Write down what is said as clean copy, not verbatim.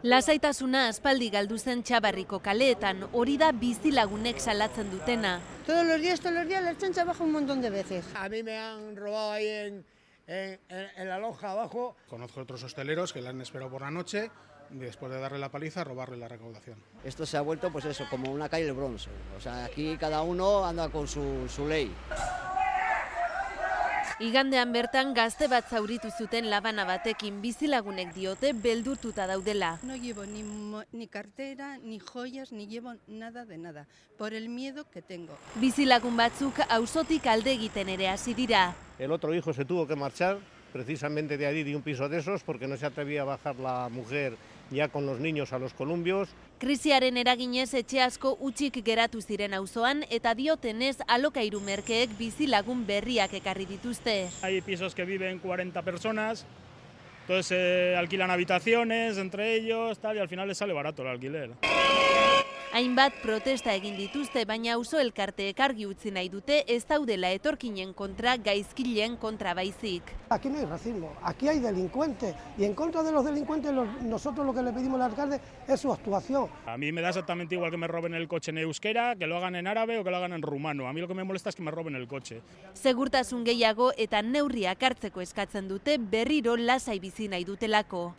Lasaitasuna aspaldi galdu zen Txabarriko kaleetan, hori da bizilagunek salatzen dutena. Todos los días la Ertzaintza baja un montón de veces. A mí me han robado ahí en la lonja abajo. Conozco otros hosteleros que la han esperado por la noche y después de darle la paliza, robarle la recaudación. Esto se ha vuelto, pues eso, como una calle del Bronx. O sea, aquí cada uno anda con su ley. Igandean bertan gazte bat zauritu zuten labana batekin bizilagunek diote beldurtuta daudela. No llevo ni cartera, ni joyas, ni llevo nada de nada, por el miedo que tengo. Bizilagun batzuk auzotik alde egiten ere hasi dira. El otro hijo se tuvo que marchar precisamente de allí, de un piso de esos, porque no se atrevía a bajar la mujer ya con los niños a los columpios. Krisiaren eraginez etxe asko utzik geratu ziren auzoan eta diotenez alokairu merkeek bizilagun berriak ekarri dituzte. Hay pisos que viven 40 personas, entonces alquilan habitaciones entre ellos tal, y al final les sale barato el alquiler. Hainbat protesta egin dituzte, baina auzo elkarteek argi utzi nahi dute ez daudela etorkinen kontra, gaizkileen kontra baizik. Aquí no hay racismo, aquí hay delincuentes y en contra de los delincuentes nosotros lo que le pedimos al alcalde es su actuación. A mí me da exactamente igual que me roben el coche en euskera, que lo hagan en árabe o que lo hagan en rumano. A mí lo que me molesta es que me roben el coche. Segurtasun gehiago eta neurriak hartzeko eskatzen dute berriro lasai bizi nahi dutelako.